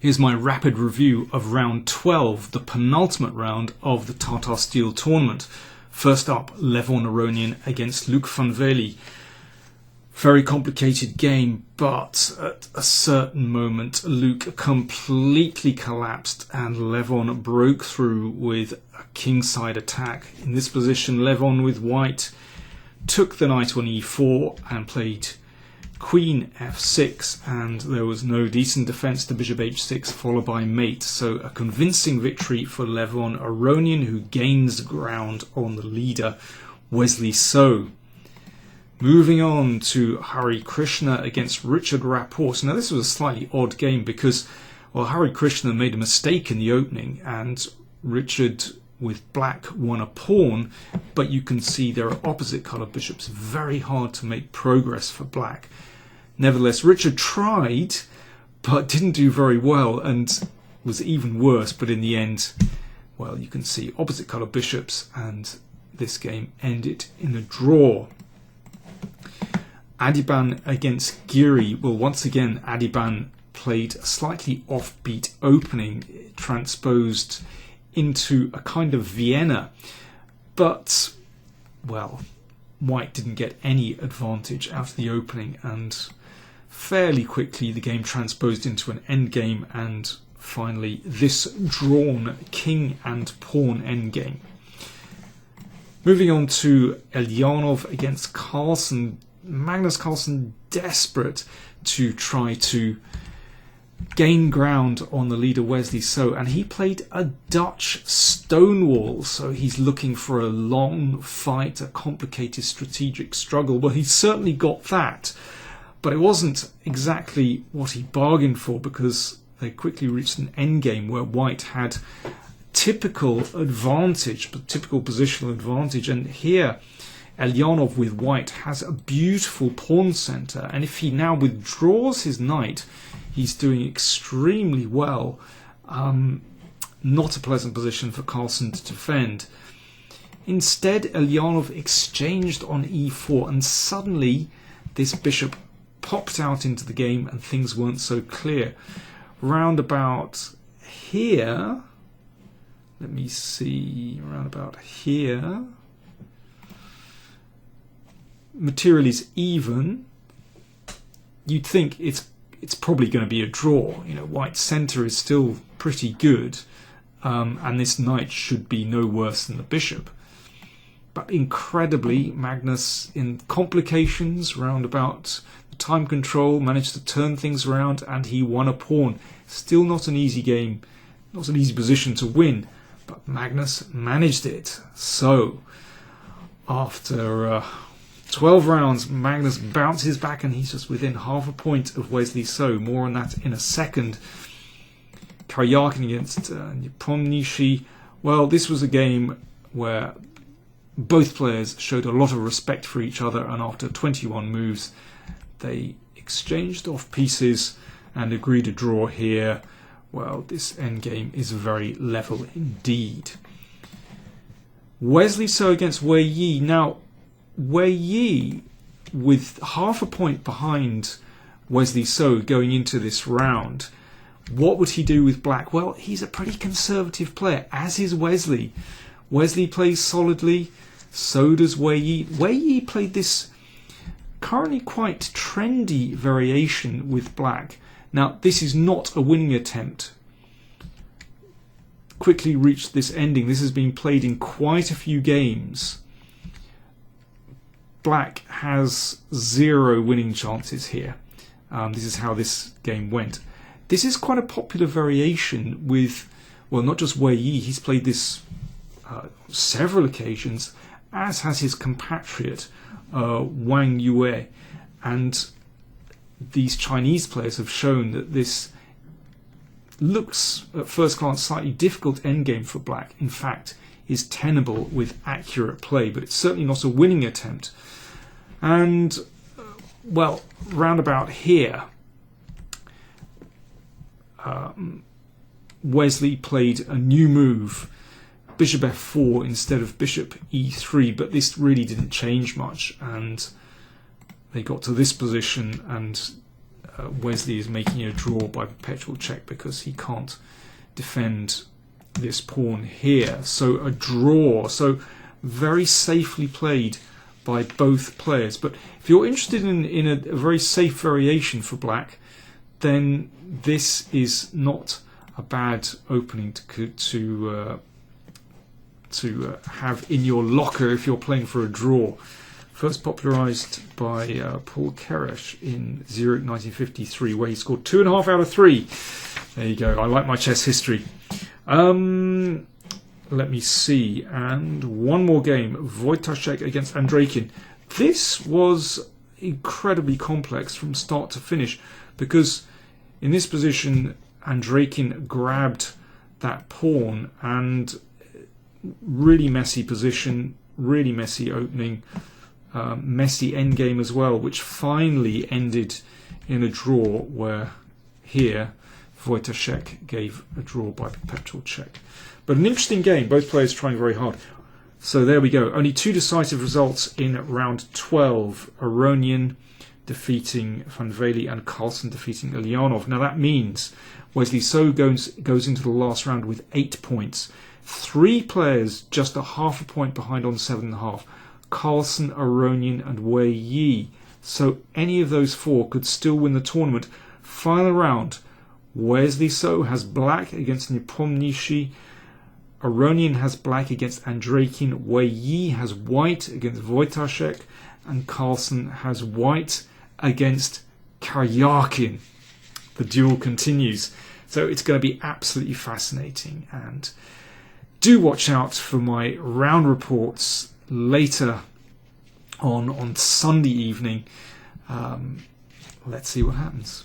Here's my rapid review of round 12, the penultimate round of the Tata Steel Tournament. First up, Levon Aronian against Luc van Velde. Very complicated game, but at a certain moment, Luc completely collapsed and Levon broke through with a kingside attack. In this position, Levon with white took the knight on e4 and played queen f6, and there was no decent defense to bishop h6 followed by mate. So a convincing victory for Levon Aronian, who gains ground on the leader Wesley So. Moving on to Hari Krishna against Richard Rapport. Now this was a slightly odd game because, well, Hari Krishna made a mistake in the opening and Richard with black won a pawn, but you can see there are opposite coloured bishops. Very hard to make progress for black. Nevertheless, Richard tried, but didn't do very well and was even worse. But in the end, well, you can see opposite coloured bishops, and this game ended in a draw. Adiban against Giri. Well, once again, Adiban played a slightly offbeat opening, transposed into a kind of Vienna. But, well, white didn't get any advantage out of the opening, and fairly quickly the game transposed into an endgame, and finally this drawn king and pawn endgame. Moving on to Elyanov against Carlsen. Magnus Carlsen desperate to try to gain ground on the leader Wesley So, and he played a Dutch stonewall, so he's looking for a long fight, a complicated strategic struggle. Well, he certainly got that, but it wasn't exactly what he bargained for, because they quickly reached an endgame where white had typical advantage, but typical positional advantage, and here Elyanov with white has a beautiful pawn center, and if he now withdraws his knight, he's doing extremely well. Not a pleasant position for Carlsen to defend. Instead, Elyanov exchanged on e4, and suddenly this bishop popped out into the game and things weren't so clear. Round about here, let me see, round about here, material is even. You'd think it's probably going to be a draw. You know, white's centre is still pretty good, and this knight should be no worse than the bishop. But incredibly, Magnus, in complications round about the time control, managed to turn things around, and he won a pawn. Still not an easy game, not an easy position to win, but Magnus managed it. So, after 12 rounds, Magnus bounces back and he's just within half a point of Wesley So. More on that in a second. Karyakin against Nepomniachtchi. Well, this was a game where both players showed a lot of respect for each other, and after 21 moves they exchanged off pieces and agreed a draw here. Well, this endgame is very level indeed. Wesley So against Wei Yi. Now, Wei Yi, with half a point behind Wesley So going into this round, what would he do with black? Well, he's a pretty conservative player, as is Wesley. Wesley plays solidly, so does Wei Yi. Wei Yi played this currently quite trendy variation with black. Now, this is not a winning attempt. Quickly reached this ending. This has been played in quite a few games. Black has 0 winning chances here. This is how this game went. This is quite a popular variation with, well, not just Wei Yi. He's played this several occasions, as has his compatriot Wang Yue. And these Chinese players have shown that this looks at first glance slightly difficult endgame for black. In fact, is tenable with accurate play, but it's certainly not a winning attempt. And, well, round about here, Wesley played a new move, bishop f4 instead of bishop e3, but this really didn't change much, and they got to this position, and Wesley is making a draw by perpetual check because he can't defend this pawn here. So a draw. So very safely played by both players. But if you're interested in a very safe variation for black, then this is not a bad opening to have in your locker if you're playing for a draw. First popularised by Paul Keresh in Zurich 1953, where he scored 2.5 out of 3. There you go. I like my chess history. Let me see. And one more game. Wojtaszek against Andreikin. This was incredibly complex from start to finish because in this position Andreikin grabbed that pawn, and really messy position, really messy opening, messy endgame as well, which finally ended in a draw where here Wojtaszek gave a draw by perpetual check. But an interesting game, both players trying very hard. So there we go. Only 2 decisive results in round 12. Aronian defeating Van Velde and Carlsen defeating Ilyanov. Now that means Wesley So goes into the last round with 8 points. 3 players just a half a point behind on 7.5. Carlsen, Aronian and Wei Yi. So any of those 4 could still win the tournament. Final round. Wesley So has black against Nepomniachtchi. Aronian has black against Andreikin. Wei Yi has white against Wojtaszek. And Carlsen has white against Karyakin. The duel continues. So it's going to be absolutely fascinating. And do watch out for my round reports later on Sunday evening. Let's see what happens.